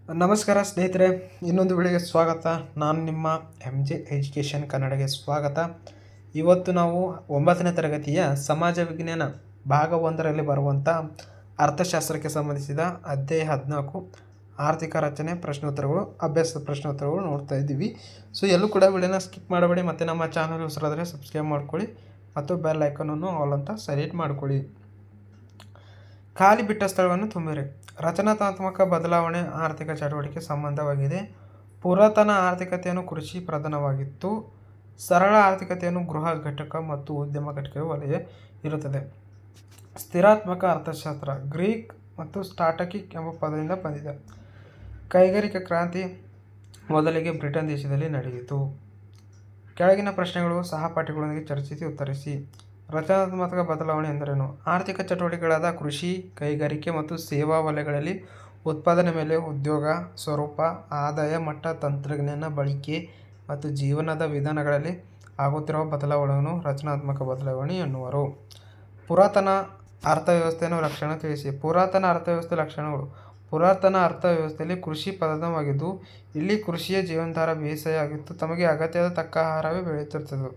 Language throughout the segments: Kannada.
ನಮಸ್ಕಾರ ಸ್ನೇಹಿತರೆ, ಇನ್ನೊಂದು ವಿಡಿಯೋಗೆ ಸ್ವಾಗತ. ನಾನು ನಿಮ್ಮ MJ ಎಜುಕೇಷನ್ ಕನ್ನಡಗೆ ಸ್ವಾಗತ. ಇವತ್ತು ನಾವು 9ನೇ ತರಗತಿಯ ಸಮಾಜ ವಿಜ್ಞಾನ ಭಾಗ 1ರಲ್ಲಿ ಬರುವಂಥ ಅರ್ಥಶಾಸ್ತ್ರಕ್ಕೆ ಸಂಬಂಧಿಸಿದ ಅಧ್ಯಾಯ 14 ಆರ್ಥಿಕ ರಚನೆ ಪ್ರಶ್ನೋತ್ತರಗಳು, ಅಭ್ಯಾಸದ ಪ್ರಶ್ನೋತ್ತರಗಳು ನೋಡ್ತಾ ಇದ್ದೀವಿ. ಸೊ ಎಲ್ಲೂ ಕೂಡ ವಿಡಿಯೋನ ಸ್ಕಿಪ್ ಮಾಡಬೇಡಿ. ಮತ್ತು ನಮ್ಮ ಚಾನಲ್ ಹೊಸರಾದರೆ ಸಬ್ಸ್ಕ್ರೈಬ್ ಮಾಡ್ಕೊಳ್ಳಿ ಮತ್ತು ಬೆಲ್ ಐಕನನ್ನು ಆಲ್ ಅಂತ ಸೆಲೆಕ್ಟ್ ಮಾಡ್ಕೊಳ್ಳಿ. ಖಾಲಿ ಬಿಟ್ಟ ಸ್ಥಳವನ್ನು ತುಂಬಿರಿ. ರಚನಾತ್ಮಕ ಬದಲಾವಣೆ ಆರ್ಥಿಕ ಚಟುವಟಿಕೆ ಸಂಬಂಧವಾಗಿದೆ. ಪುರಾತನ ಆರ್ಥಿಕತೆಯನ್ನು ಕೃಷಿ ಪ್ರಧಾನವಾಗಿತ್ತು. ಸರಳ ಆರ್ಥಿಕತೆಯನ್ನು ಗೃಹ ಘಟಕ ಮತ್ತು ಉದ್ಯಮ ಘಟಕ ವಲಯ ಇರುತ್ತದೆ. ಸ್ಥಿರಾತ್ಮಕ ಅರ್ಥಶಾಸ್ತ್ರ ಗ್ರೀಕ್ ಮತ್ತು ಸ್ಟಾಟಕಿಕ್ ಎಂಬ ಪದದಿಂದ ಬಂದಿದೆ. ಕೈಗಾರಿಕಾ ಕ್ರಾಂತಿ ಮೊದಲಿಗೆ ಬ್ರಿಟನ್ ದೇಶದಲ್ಲಿ ನಡೆಯಿತು. ಕೆಳಗಿನ ಪ್ರಶ್ನೆಗಳು ಸಹಪಾಠಿಗಳೊಂದಿಗೆ ಚರ್ಚಿಸಿ ಉತ್ತರಿಸಿ. ರಚನಾತ್ಮಕ ಬದಲಾವಣೆ ಎಂದರೇನು? ಆರ್ಥಿಕ ಚಟುವಟಿಕೆಗಳಾದ ಕೃಷಿ, ಕೈಗಾರಿಕೆ ಮತ್ತು ಸೇವಾ ವಲಯಗಳಲ್ಲಿ ಉತ್ಪಾದನೆ ಮೇಲೆ, ಉದ್ಯೋಗ ಸ್ವರೂಪ, ಆದಾಯ ಮಟ್ಟ, ತಂತ್ರಜ್ಞಾನ ಬಳಕೆ ಮತ್ತು ಜೀವನದ ವಿಧಾನಗಳಲ್ಲಿ ಆಗುತ್ತಿರುವ ಬದಲಾವಣೆಯನ್ನು ರಚನಾತ್ಮಕ ಬದಲಾವಣೆ ಎನ್ನುವರು. ಪುರಾತನ ಅರ್ಥವ್ಯವಸ್ಥೆಯನ್ನು ಲಕ್ಷಣ ತಿಳಿಸಿ. ಪುರಾತನ ಅರ್ಥವ್ಯವಸ್ಥೆ ಲಕ್ಷಣಗಳು. ಪುರಾತನ ಅರ್ಥವ್ಯವಸ್ಥೆಯಲ್ಲಿ ಕೃಷಿ ಪ್ರಧಾನವಾಗಿದ್ದು, ಇಲ್ಲಿ ಕೃಷಿಯ ಜೀವನಾಧಾರ ಬೇಸಾಯ ಆಗಿತ್ತು. ತಮಗೆ ಅಗತ್ಯದ ತಕ್ಕ ಆಹಾರವೇ ಬೆಳೆಯುತ್ತಿರುತ್ತದೆ.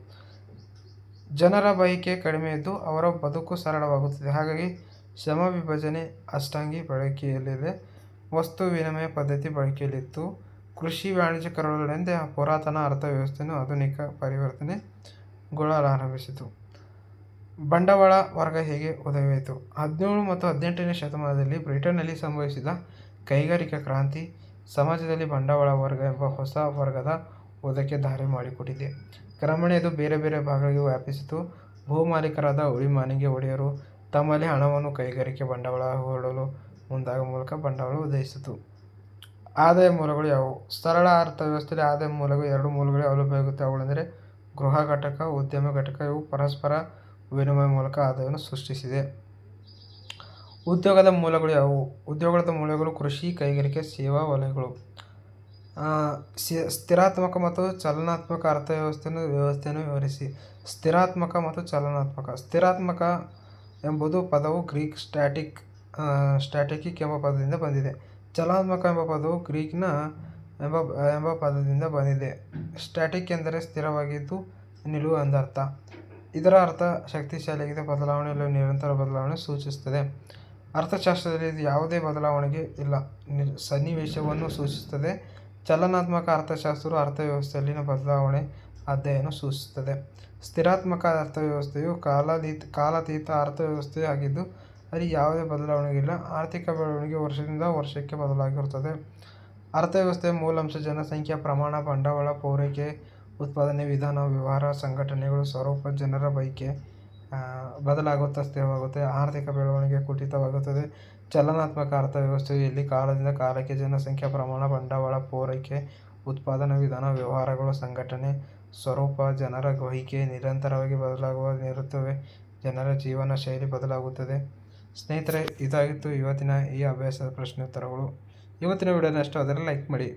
ಜನರ ಬಯಕೆ ಕಡಿಮೆ ಇದ್ದು ಅವರ ಬದುಕು ಸರಳವಾಗುತ್ತದೆ. ಹಾಗಾಗಿ ಶ್ರಮ ವಿಭಜನೆ ಅಷ್ಟಾಗಿ ಬಳಕೆಯಲ್ಲಿದೆ. ವಸ್ತು ವಿನಿಮಯ ಪದ್ಧತಿ ಬಳಕೆಯಲ್ಲಿತ್ತು. ಕೃಷಿ ವಾಣಿಜ್ಯೀಕರಣಗಳಿಂದ ಪುರಾತನ ಅರ್ಥವ್ಯವಸ್ಥೆಯನ್ನು ಆಧುನಿಕ ಪರಿವರ್ತನೆಗೊಳ್ಳಲಾರಂಭಿಸಿತು. ಬಂಡವಾಳ ವರ್ಗ ಹೇಗೆ ಉದಯವಾಯಿತು? 17 ಮತ್ತು 18ನೇ ಶತಮಾನದಲ್ಲಿ ಬ್ರಿಟನ್ನಲ್ಲಿ ಸಂಭವಿಸಿದ ಕೈಗಾರಿಕಾ ಕ್ರಾಂತಿ ಸಮಾಜದಲ್ಲಿ ಬಂಡವಾಳ ವರ್ಗ ಎಂಬ ಹೊಸ ವರ್ಗದ ಉದಯಕ್ಕೆ ದಾರಿ ಮಾಡಿಕೊಟ್ಟಿದೆ. ಕ್ರಮೇಣ ಇದು ಬೇರೆ ಬೇರೆ ಭಾಗಗಳಿಗೆ ವ್ಯಾಪಿಸಿತು. ಭೂಮಾಲೀಕರಾದ ಉಳಿಮಾನಿಗೆ ಒಡೆಯರು ತಮ್ಮಲ್ಲಿ ಹಣವನ್ನು ಕೈಗಾರಿಕೆ ಬಂಡವಾಳ ಹೂಡಲು ಮುಂದಾಗುವ ಮೂಲಕ ಬಂಡವಾಳ ಉದಯಿಸಿತು. ಆದಾಯ ಮೂಲಗಳು ಯಾವುವು? ಸರಳ ಅರ್ಥವ್ಯವಸ್ಥೆಯಲ್ಲಿ ಆದಾಯ ಮೂಲಗಳು 2 ಮೂಲಗಳಿಗೆ ಲಭ್ಯವಾಗುತ್ತವೆ. ಅವುಗಳೆಂದರೆ ಗೃಹ ಘಟಕ, ಉದ್ಯಮ ಘಟಕ. ಇವು ಪರಸ್ಪರ ವಿನಿಮಯ ಮೂಲಕ ಆದಾಯವನ್ನು ಸೃಷ್ಟಿಸಿದೆ. ಉದ್ಯೋಗದ ಮೂಲಗಳು ಯಾವುವು? ಉದ್ಯೋಗದ ಮೂಲಗಳು ಕೃಷಿ, ಕೈಗಾರಿಕೆ, ಸೇವಾ ವಲಯಗಳು. ಸ್ಥಿರಾತ್ಮಕ ಮತ್ತು ಚಲನಾತ್ಮಕ ವ್ಯವಸ್ಥೆಯನ್ನು ವಿವರಿಸಿ. ಸ್ಥಿರಾತ್ಮಕ ಮತ್ತು ಚಲನಾತ್ಮಕ. ಸ್ಥಿರಾತ್ಮಕ ಎಂಬುದು ಪದವು ಗ್ರೀಕ್ ಸ್ಟ್ಯಾಟಿಕ್ ಎಂಬ ಪದದಿಂದ ಬಂದಿದೆ. ಚಲನಾತ್ಮಕ ಎಂಬ ಪದವು ಗ್ರೀಕ್ನ ಎಂಬ ಪದದಿಂದ ಬಂದಿದೆ. ಸ್ಟ್ಯಾಟಿಕ್ ಎಂದರೆ ಸ್ಥಿರವಾಗಿದ್ದು ನಿಲುವು ಎಂದರ್ಥ. ಇದರ ಅರ್ಥ ಶಕ್ತಿಶಾಲಿಯಾಗಿದೆ. ಬದಲಾವಣೆ ಇಲ್ಲ, ನಿರಂತರ ಬದಲಾವಣೆ ಸೂಚಿಸುತ್ತದೆ. ಅರ್ಥಶಾಸ್ತ್ರದಲ್ಲಿ ಇದು ಯಾವುದೇ ಬದಲಾವಣೆಗೆ ಇಲ್ಲ, ಸನ್ನಿವೇಶವನ್ನು ಸೂಚಿಸುತ್ತದೆ. ಚಲನಾತ್ಮಕ ಅರ್ಥಶಾಸ್ತ್ರವು ಅರ್ಥವ್ಯವಸ್ಥೆಯಲ್ಲಿನ ಬದಲಾವಣೆ ಅಧ್ಯಯನ ಸೂಚಿಸುತ್ತದೆ. ಸ್ಥಿರಾತ್ಮಕ ಅರ್ಥವ್ಯವಸ್ಥೆಯು ಕಾಲಾತೀತ ಅರ್ಥವ್ಯವಸ್ಥೆ ಆಗಿದ್ದು ಅಲ್ಲಿ ಯಾವುದೇ ಬದಲಾವಣೆಯಿಲ್ಲ. ಆರ್ಥಿಕ ಬೆಳವಣಿಗೆ ವರ್ಷದಿಂದ ವರ್ಷಕ್ಕೆ ಬದಲಾಗಿರುತ್ತದೆ. ಅರ್ಥವ್ಯವಸ್ಥೆಯ ಮೂಲಾಂಶ ಜನಸಂಖ್ಯಾ ಪ್ರಮಾಣ, ಬಂಡವಾಳ, ಪೂರೈಕೆ, ಉತ್ಪಾದನೆ ವಿಧಾನ, ವ್ಯವಹಾರ, ಸಂಘಟನೆಗಳು, ಸ್ವರೂಪ, ಜನರ ಬಯಕೆ ಬದಲಾಗುತ್ತಾ ಸ್ಥಿರವಾಗುತ್ತೆ. ಆರ್ಥಿಕ ಬೆಳವಣಿಗೆ ಕುಂಠಿತವಾಗುತ್ತದೆ. ಚಲನಾತ್ಮಕ ಅರ್ಥವ್ಯವಸ್ಥೆಯು ಇಲ್ಲಿ ಕಾಲದಿಂದ ಕಾಲಕ್ಕೆ ಜನಸಂಖ್ಯಾ ಪ್ರಮಾಣ, ಬಂಡವಾಳ, ಪೂರೈಕೆ, ಉತ್ಪಾದನಾ ವಿಧಾನ, ವ್ಯವಹಾರಗಳು, ಸಂಘಟನೆ, ಸ್ವರೂಪ, ಜನರ ಗ್ರಹಿಕೆ ನಿರಂತರವಾಗಿ ಬದಲಾಗುತ್ತಿರುತ್ತವೆ. ಜನರ ಜೀವನ ಶೈಲಿ ಬದಲಾಗುತ್ತದೆ. ಸ್ನೇಹಿತರೆ, ಇದಾಗಿತ್ತು ಇವತ್ತಿನ ಈ ಅಭ್ಯಾಸದ ಪ್ರಶ್ನೋತ್ತರಗಳು. ಇವತ್ತಿನ ವಿಡಿಯೋನ ಇಷ್ಟವಾದರೆ ಲೈಕ್ ಮಾಡಿ.